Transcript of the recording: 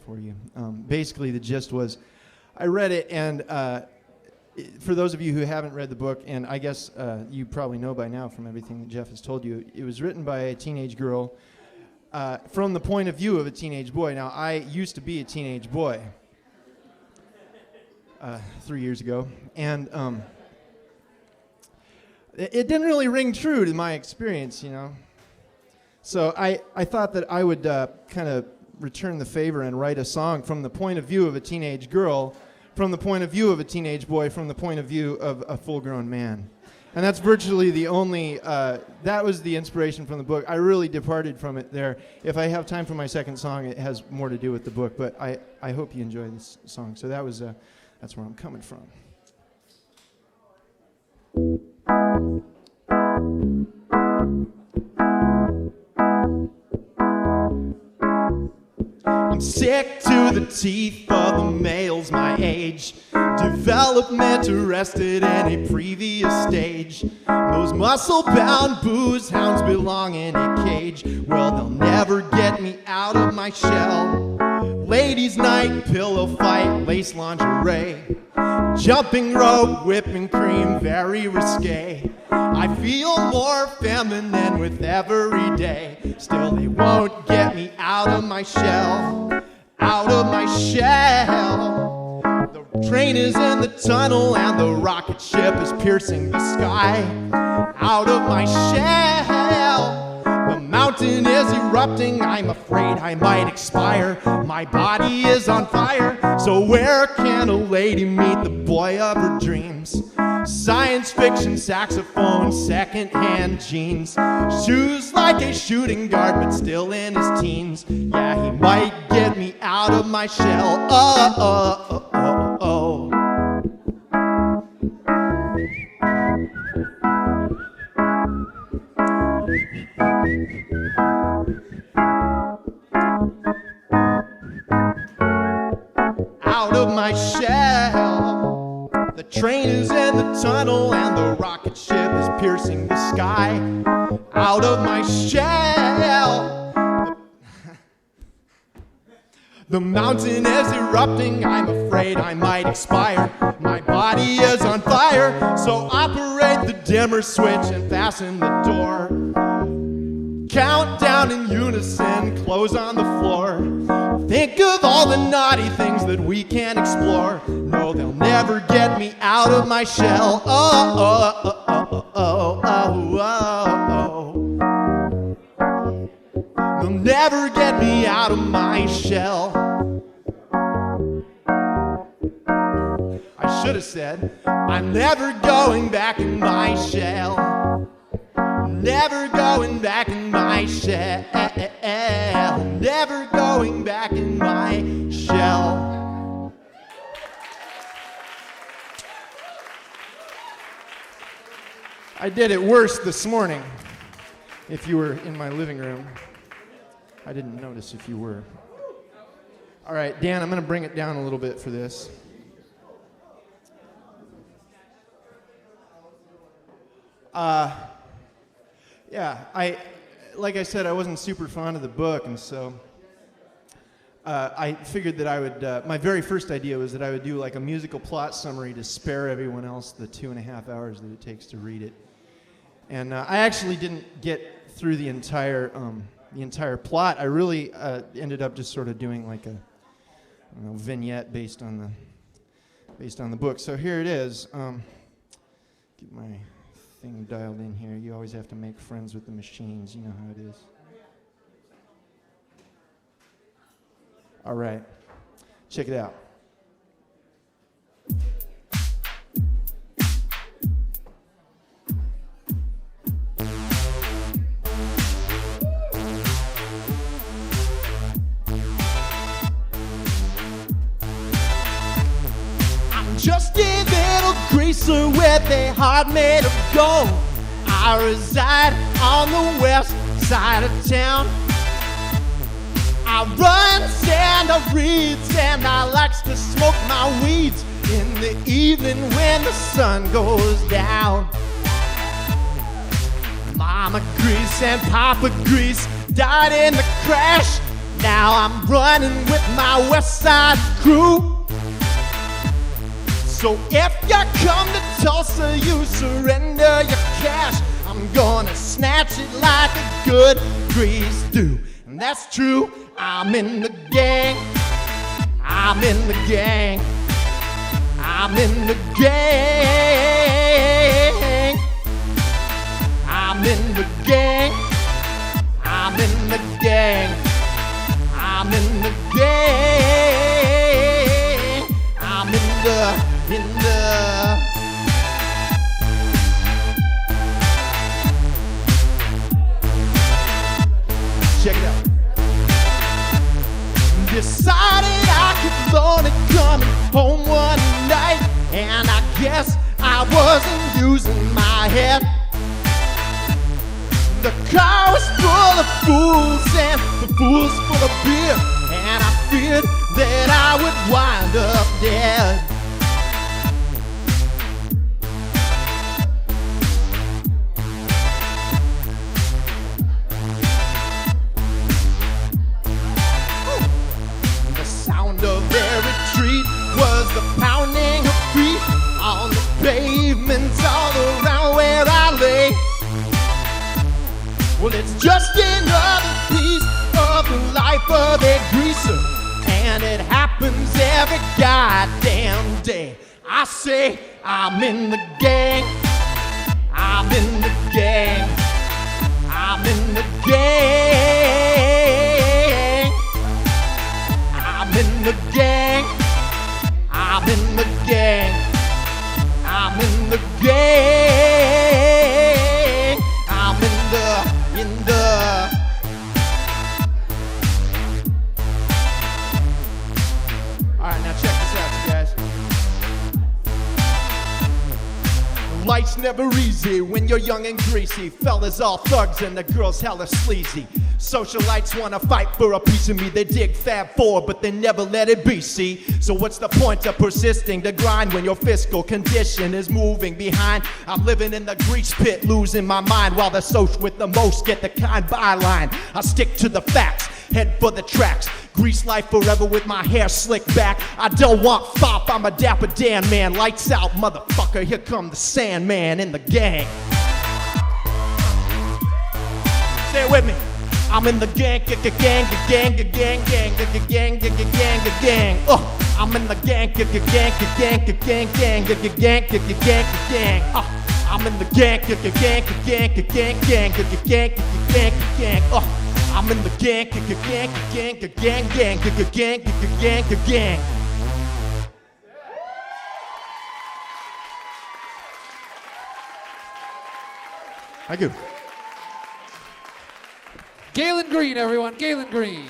for you. Basically, the gist was, I read it, and for those of you who haven't read the book, and I guess you probably know by now from everything that Jeff has told you, it was written by a teenage girl from the point of view of a teenage boy. Now, I used to be a teenage boy 3 years ago, and it didn't really ring true to my experience, you know. So I thought that I would kind of return the favor and write a song from the point of view of a teenage girl, from the point of view of a teenage boy, from the point of view of a full-grown man. And that's virtually the only, that was the inspiration from the book. I really departed from it there. If I have time for my second song, it has more to do with the book, but I hope you enjoy this song. So that was, that's where I'm coming from. I'm sick to the teeth of the males my age, development arrested in a previous stage. Those muscle-bound booze hounds belong in a cage. Well, they'll never get me out of my shell. Ladies' night, pillow fight, lace lingerie, jumping rope, whipping cream, very risque. I feel more feminine with every day. Still, they won't get me out of my shell, out of my shell. The train is in the tunnel and the rocket ship is piercing the sky. Out of my shell. The mountain is erupting, I'm afraid I might expire. My body is on fire, so where can a lady meet the boy of her dreams? Science fiction, saxophone, second-hand jeans, shoes like a shooting guard, but still in his teens. Yeah, he might get me out of my shell. Out of my shell. The train is in the tunnel and the rocket ship is piercing the sky. Out of my shell. The mountain is erupting, I'm afraid I might expire. My body is on fire, so operate the dimmer switch and fasten the door. Count down in unison, clothes on the floor. Think of all the naughty things that we can't explore. No, they'll never get me out of my shell. They'll never get me out of my shell. I should have said, I'm never going back in my shell. Never going back in my shell. Never going back in my shell. I did it worse this morning. If you were in my living room, I didn't notice if you were. All right, Dan, I'm going to bring it down a little bit for this. Yeah, like I said, I wasn't super fond of the book, and so I figured that I would, my very first idea was that I would do like a musical plot summary to spare everyone else the 2.5 hours that it takes to read it. And I actually didn't get through the entire plot. I really ended up just sort of doing like a vignette based on the book. So here it is. Get my thing dialed in here. You always have to make friends with the machines. You know how it is. All right. Check it out. Just a little greaser with a heart made of gold. I reside on the west side of town. I run sand of reeds and I likes to smoke my weeds in the evening when the sun goes down. Mama Grease and Papa Grease died in the crash. Now I'm running with my West Side crew. So if you come to Tulsa, you surrender your cash. I'm gonna snatch it like a good grease do. And that's true, I'm in the gang. I'm in the gang. I'm in the gang. I'm in the gang. I'm in the gang. I'm in the gang. I'm in the check it out. Decided I could loan it coming home one night, and I guess I wasn't using my head. The car was full of fools and the fools full of beer, and I feared that I would wind up dead. The sound of their retreat was the pounding of feet on the pavements all around where I lay. Well, it's just another piece of the life of a greaser, and it happens every goddamn day. I say I'm in the gang. I'm in the gang. I'm in the gang. I'm in the gang. I'm in the gang. I'm in the gang. I'm in the Alright, now check this out, you guys. Life's never easy when you're young and greasy. Fellas all thugs and the girls hella sleazy. Socialites wanna fight for a piece of me. They dig Fab 4, but they never let it be, see? So what's the point of persisting to grind when your fiscal condition is moving behind? I'm living in the grease pit, losing my mind, while the social with the most get the kind byline. I stick to the facts, head for the tracks. Grease life forever with my hair slicked back. I don't want fop, I'm a Dapper Dan man. Lights out, motherfucker, here come the Sandman in the gang. Say it with me. I'm in the gang, gang, gang, gang, gang, gang, gang, gang, gang, gang, gang. I'm in the gang, gang, gang, gang, gang, gang, gang, gang, gang, gang, gang. I'm in the gang, gang, gang, gang, gang, gang, gang, gang, gang, gang. I'm in the gang, gang, gang, gang, gang, gang, gang, gang, gang, gang. Thank you. Galen Green, everyone. Galen Green.